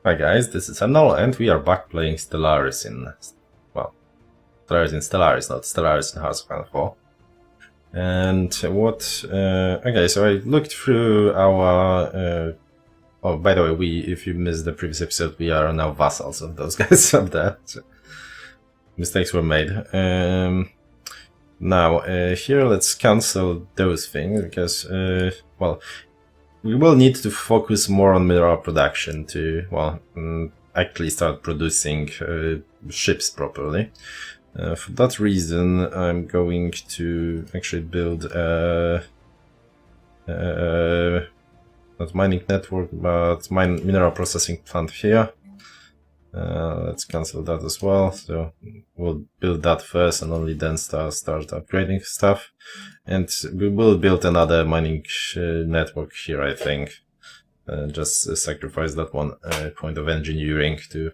Hi guys, this is Emnel and we are back playing Stellaris in... well, Stellaris in Stellaris, not Stellaris in House of Fan 4. And what... okay, so I looked through our... oh, by the way, if you missed the previous episode, we are now vassals of those guys up there. So mistakes were made. Now, here let's cancel those things, because, well... we will need to focus more on mineral production to, well, actually start producing ships properly. For that reason, I'm going to actually build a not mining network, but mineral processing plant here. Let's cancel that as well. So we'll build that first and only then start upgrading stuff. And we will build another mining network here, I think. Just sacrifice that one point of engineering to, you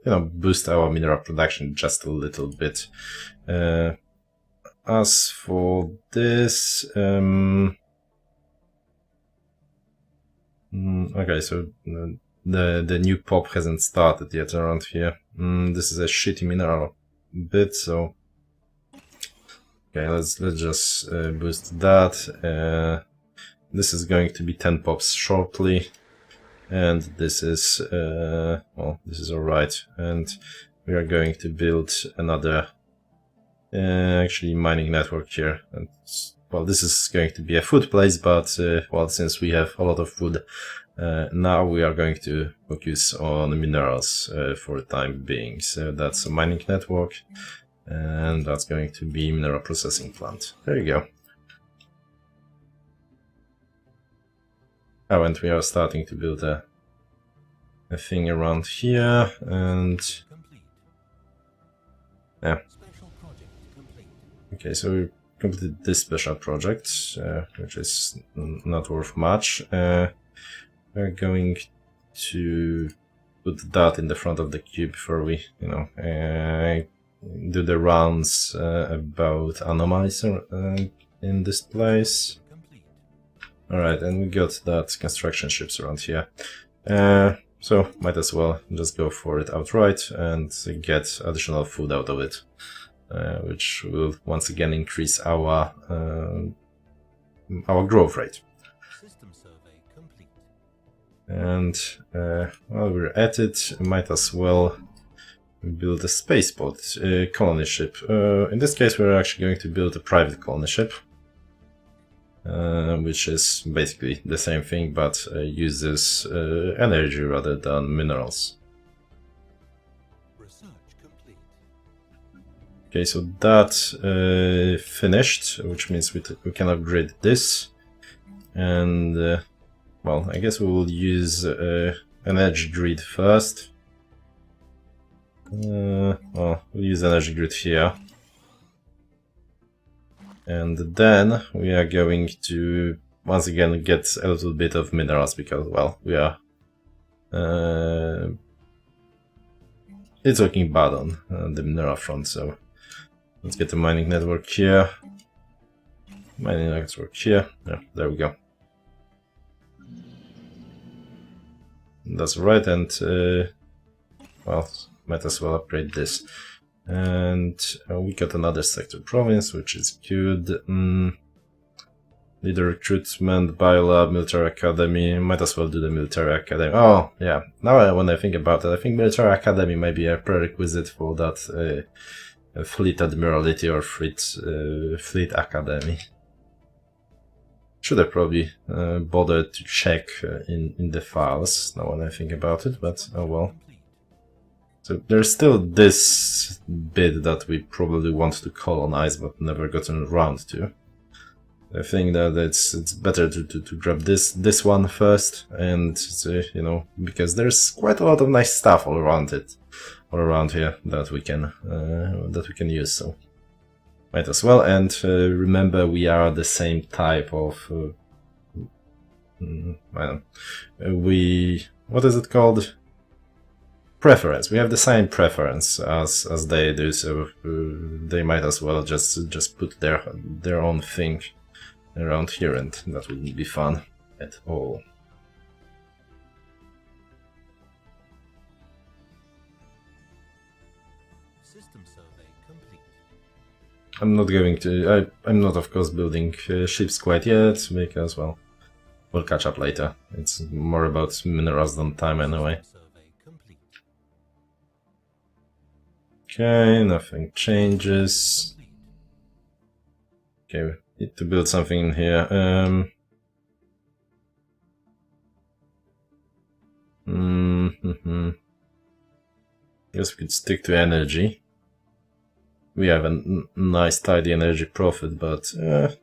know, boost our mineral production just a little bit. As for this, okay, so the new pop hasn't started yet around here. This is a shitty mineral bit, so. Okay, let's just boost that. This is going to be 10 pops shortly, and this is well, this is alright. And we are going to build another actually mining network here. And well, this is going to be a food place, but well, since we have a lot of food, now we are going to focus on minerals for the time being. So that's a mining network. And that's going to be mineral processing plant. There you go. Oh, and we are starting to build a thing around here, and yeah. Okay, so we completed this special project, which is not worth much. We're going to put that in the front of the cube before we, you know, do the rounds about anomalies in this place. Alright, and we got that construction ships around here. So might as well just go for it outright and get additional food out of it, which will once again increase our growth rate. And while we're at it, might as well build a spaceport colony ship. In this case, we're actually going to build a private colony ship, which is basically the same thing, but uses energy rather than minerals. Okay, so that finished, which means we can upgrade this, and well, I guess we will use energy grid first. Well, we'll use energy grid here. And then we are going to once again get a little bit of minerals because, well, we are... it's looking bad on the mineral front, so let's get a mining network here. Mining network here. Yeah, there we go. That's right, and well, might as well upgrade this. And we got another sector province, which is good. Leader recruitment, biolab, military academy. Might as well do the military academy. Oh, yeah. Now when I think about it, I think military academy might be a prerequisite for that fleet admiralty or fleet academy. Should have probably bothered to check in the files now when I think about it, but oh well. So there's still this bit that we probably want to colonize but never gotten around to. I think that it's better to grab this one first, and you know, because there's quite a lot of nice stuff all around here that we can use. So might as well. And remember, we are the same type of what is it called? Preference. We have the same preference as they do, so they might as well just put their own thing around here, and that wouldn't be fun at all. I'm not going to. I'm not, of course, building ships quite yet because, well, we'll catch up later. It's more about minerals than time anyway. Okay, nothing changes. Okay, we need to build something in here. Guess we could stick to energy. We have a nice tidy energy profit, but okay,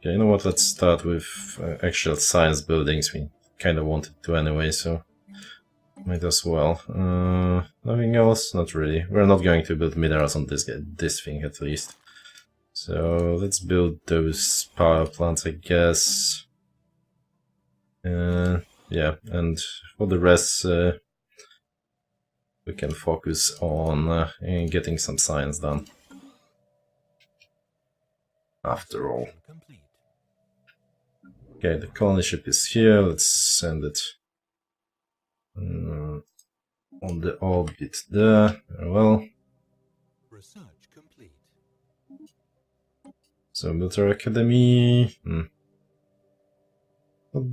you know what? Let's start with actual science buildings. We kind of wanted to anyway, so might as well. Nothing else? Not really. We're not going to build minerals on this thing at least. So let's build those power plants, I guess. Yeah, and for the rest, we can focus on getting some science done. After all. Okay, the colony ship is here. Let's send it on the orbit there. Very well. Research complete. So, Military Academy. Not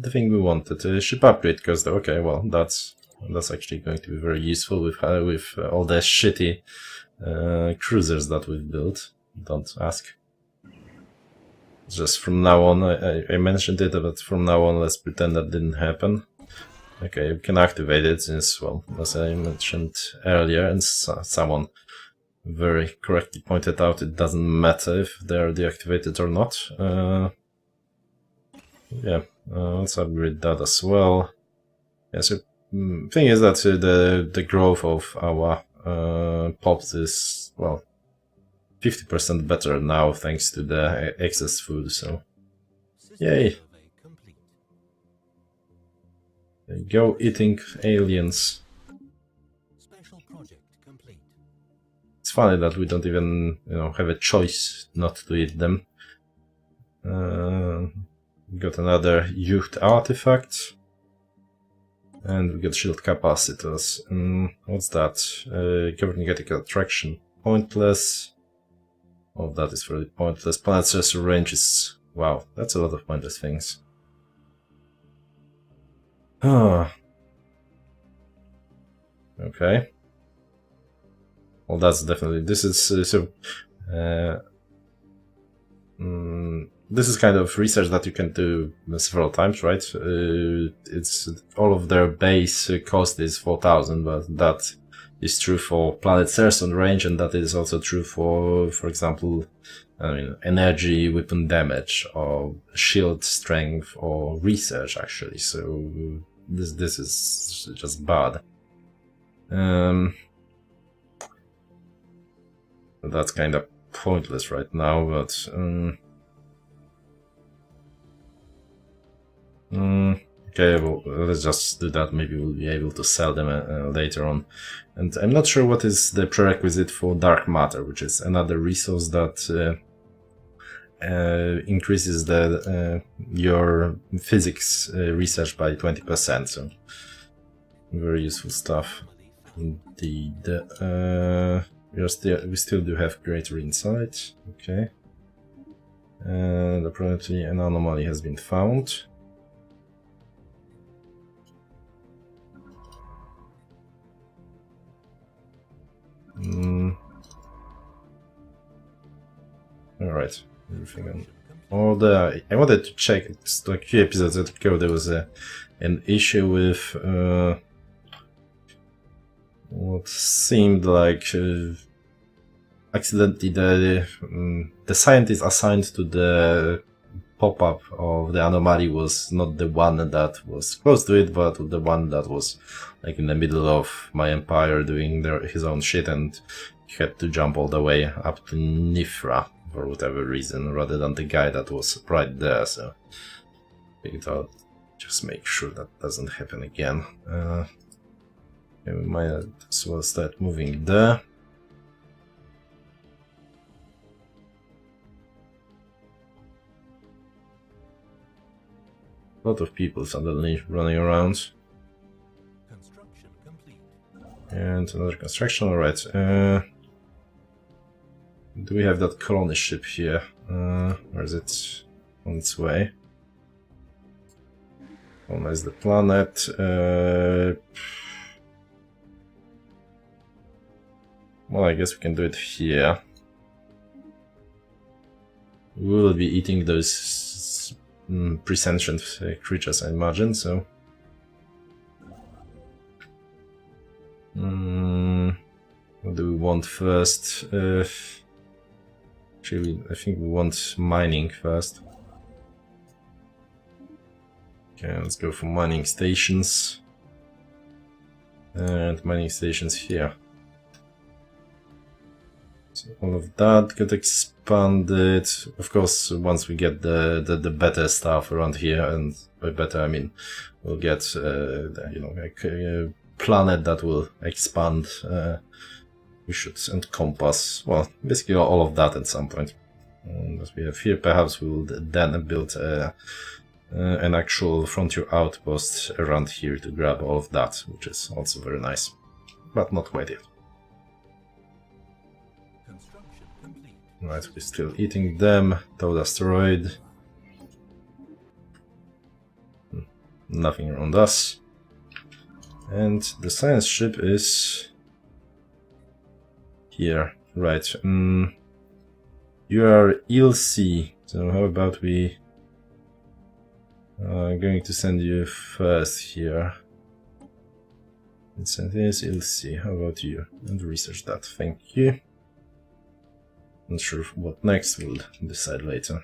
the thing we wanted. Ship upgrade, because okay, well, that's actually going to be very useful with all the shitty cruisers that we've built. Don't ask. Just from now on, I mentioned it, but from now on, let's pretend that didn't happen. Okay, we can activate it since, well, as I mentioned earlier, and someone very correctly pointed out, it doesn't matter if they're deactivated or not. Yeah, let's upgrade that as well. Yeah, so thing is that the growth of our pops is, well, 50% better now thanks to the excess food, so yay! Go eating aliens. Special project complete. It's funny that we don't even, have a choice not to eat them. Got another youth artifact. And we got shield capacitors. What's that? Governing attraction. Pointless. Oh, that is really pointless. Planet sensor range is... Wow, that's a lot of pointless things. Okay. Well, that's definitely... This is... this is kind of research that you can do several times, right? It's all of their base cost is 4,000, but that is true for planet Cerson range, and that is also true for example, energy, weapon damage, or shield strength, or research actually. So this is just bad. That's kind of pointless right now, but okay, well, let's just do that. Maybe we'll be able to sell them later on. And I'm not sure what is the prerequisite for dark matter, which is another resource that increases your physics research by 20%. So very useful stuff indeed. We still do have greater insight. Okay, and apparently an anomaly has been found. Alright, everything on order. I wanted to check, it's like a few episodes ago there was an issue with what seemed like accidentally the scientist assigned to the pop-up of the anomaly was not the one that was close to it, but the one that was like in the middle of my empire doing his own shit, and he had to jump all the way up to Nifra for whatever reason, rather than the guy that was right there. So I figured I'll just make sure that doesn't happen again. We might as well start moving there. A lot of people suddenly running around. Construction complete. And another construction, alright. Do we have that colony ship here? Where is it? On its way. Colonize the planet. Well, I guess we can do it here. We will be eating those pre-sentient creatures, I imagine, so... What do we want first? Actually, I think we want mining first. Okay, let's go for mining stations. And mining stations here. So all of that got expanded. Of course, once we get the better stuff around here, and by better I mean we'll get you know, like a planet that will expand. We should encompass, well, basically all of that at some point. As we have here, perhaps we will then build an actual frontier outpost around here to grab all of that, which is also very nice, but not quite yet. Construction complete. Right, we're still eating them. Toad asteroid. Nothing around us. And the science ship is here. Right. You are ELC, so how about we going to send you first here. Let's send this ELC. How about you? And research that. Thank you. Not sure what next, we'll decide later.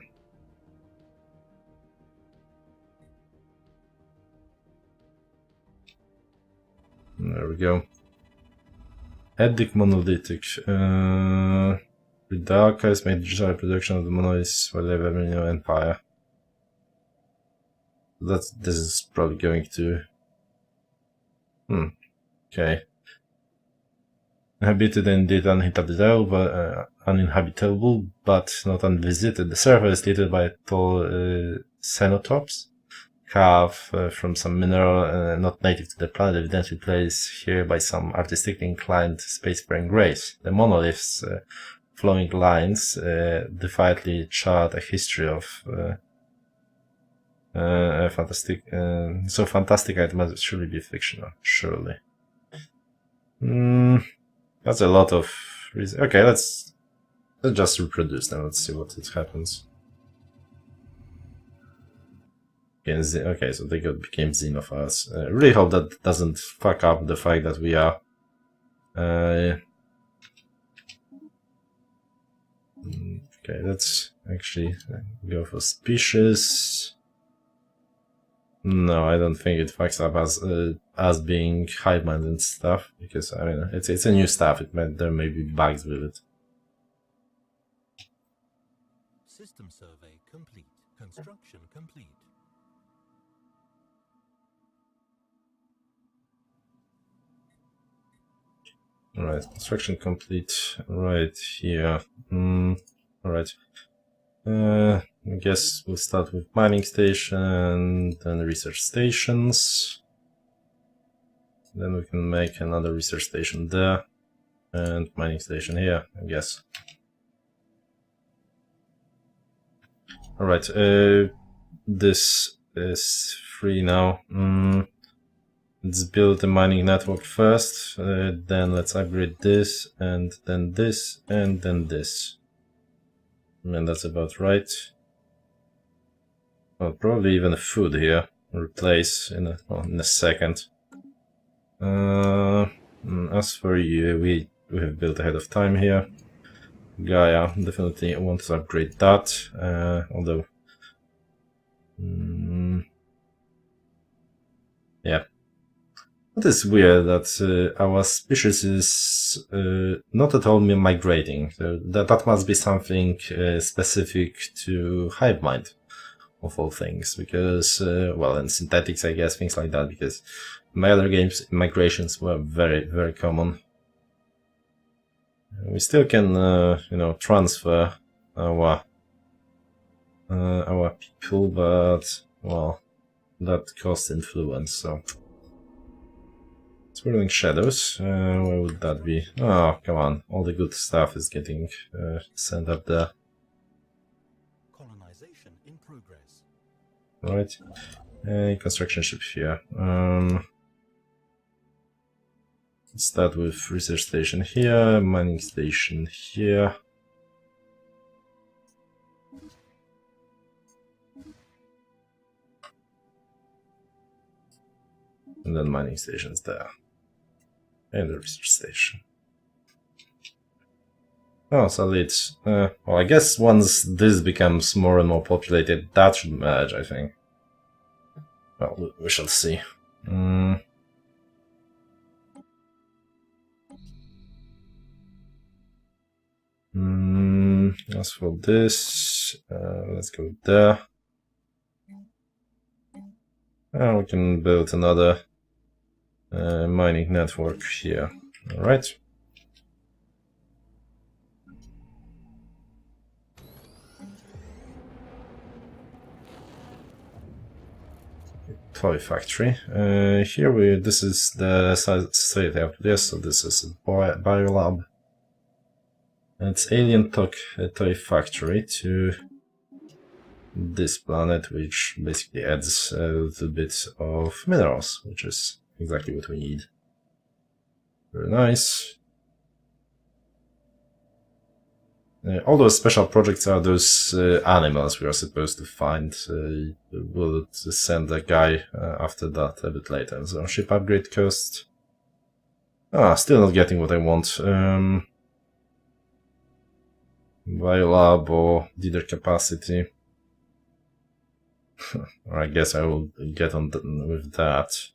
There we go. Edic monolithic. With the archives made digital production of the monoliths while they have a new empire. This is probably going to... Okay. Inhabited and indeed uninhabitable, but not unvisited. The surface is littered by tall cenotops, carved from some mineral not native to the planet, evidently placed here by some artistically inclined spacefaring race. The monoliths, flowing lines, defiantly chart a history of fantastic. So fantastic it must surely be fictional. Surely. That's a lot of reason. Okay, let's just reproduce them. Let's see what it happens. Okay, so they became xenophils. Really hope that doesn't fuck up the fact that we are. Okay, let's actually go for species. No, I don't think it fucks up as being hive mind and stuff, because I mean it's a new stuff. There may be bugs with it. System survey complete. Construction complete. Alright, construction complete right here. Alright. I guess we'll start with mining station, then research stations. Then we can make another research station there, and mining station here, I guess. Alright, this is free now. Let's build a mining network first, then let's upgrade this, and then this, and then this. And that's about right. Well, probably even food here. Replace in a second. As for you, we have built ahead of time here. Gaia, definitely want to upgrade that. Although, yeah. It is weird that our species is not at all migrating. So that must be something specific to hive mind, of all things. Because, well, in synthetics, I guess, things like that. Because in my other games, migrations were very, very common. We still can, you know, transfer our people, but, well, that costs influence, so... Swirling Shadows, where would that be? Oh, come on, all the good stuff is getting sent up there. Colonization in progress. Right. Construction ship here. Let's start with research station here, mining station here. And then mining stations there. And the research station. Oh, solid. Well, I guess once this becomes more and more populated, that should merge, I think. Well, we shall see. As for this, let's go there. We can build another mining network here. Alright. Toy factory. Here this is the site after this, so this is a biolab. It's alien toy factory to this planet, which basically adds a little bit of minerals, which is exactly what we need. Very nice. All those special projects are those animals we are supposed to find. We'll send a guy after that a bit later. So ship upgrade cost. Still not getting what I want. Biolab or leader capacity. Or I guess I will get on with that.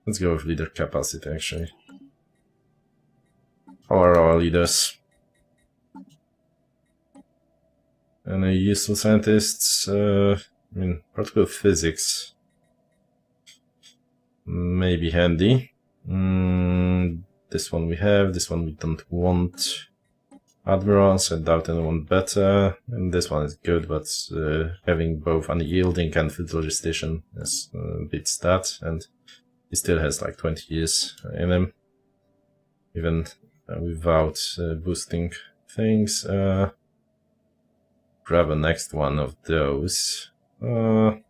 Let's go with leader capacity, actually. How are our leaders? Any useful scientists? I mean, particle physics may be handy. This one we have, this one we don't want. Admirals, I doubt anyone better. And this one is good, but having both unyielding and field logistation beats that. And he still has like 20 years in him, even without boosting things. Grab a next one of those. Well,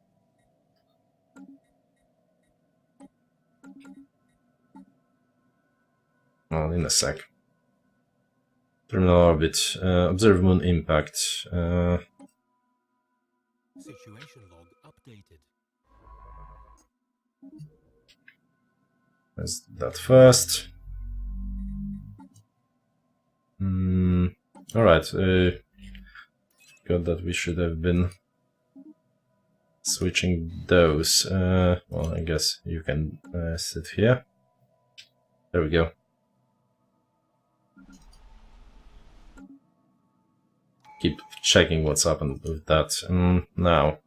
in a sec. Terminal orbit. Observe moon impact. Situation log updated. Let's do that first. Alright. Got that we should have been switching those. Well, I guess you can sit here. There we go. Keep checking what's happened with that. Now.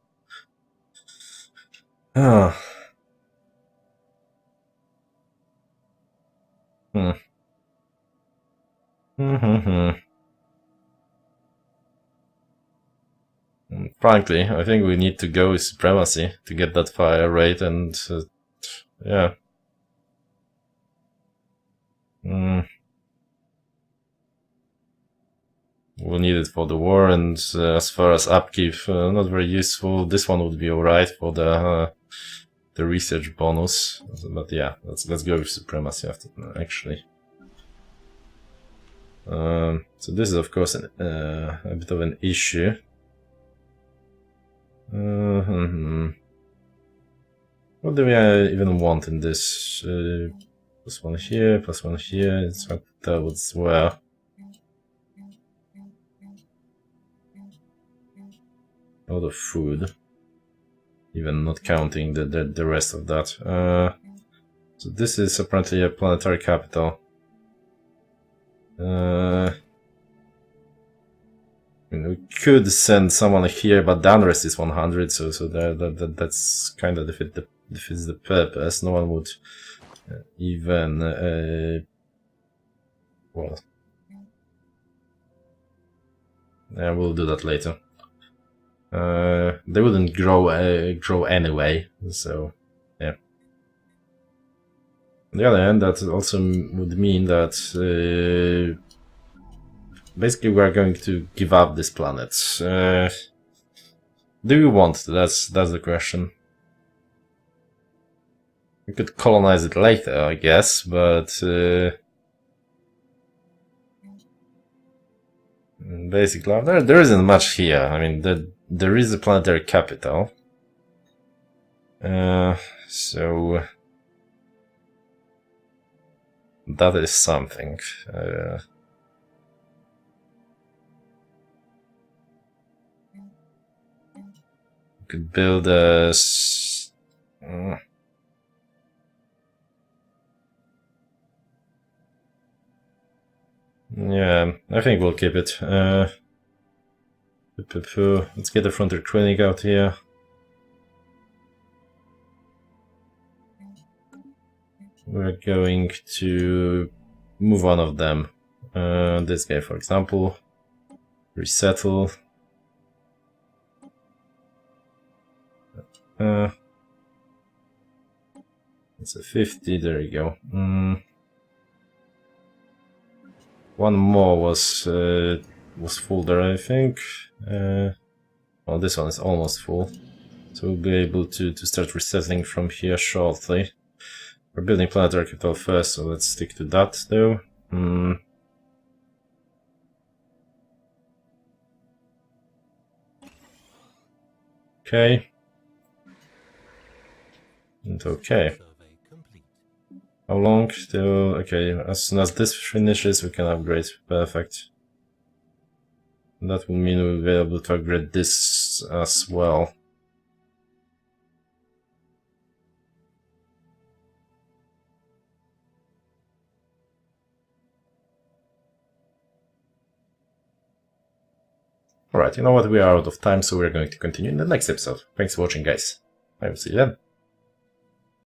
Frankly, I think we need to go with supremacy to get that fire rate, and yeah. We'll need it for the war, and as far as upkeep, not very useful. This one would be alright for the research bonus, but yeah, let's go with supremacy after actually. So this is of course a bit of an issue. What do we even want in this? Plus one here, plus one here. It's hard to tell what's where. A lot of food, even not counting the rest of that. So this is apparently a planetary capital. I mean, we could send someone here, but the unrest is 100, so that's kind of defeats the purpose. No one would even well, yeah, we'll do that later. They wouldn't grow anyway, so yeah. On the other hand, that also would mean that basically we are going to give up this planet. Do you want to? That's the question. We could colonize it later, I guess, but basically there isn't much here. I mean, there is a planetary capital, so that is something. Could build a yeah, I think we'll keep it. Let's get the frontier clinic out here. We're going to move one of them. This guy, for example. Resettle. It's a 50, there you go. One more was full there, I think. Well, this one is almost full. So we'll be able to start resettling from here shortly. We're building planetary capital first, so let's stick to that though. Okay. And okay. Survey complete. How long till... okay, as soon as this finishes we can upgrade. Perfect. And that will mean we'll be able to upgrade this as well. Alright, you know what, we are out of time, so we're going to continue in the next episode. Thanks for watching, guys. I will see you then.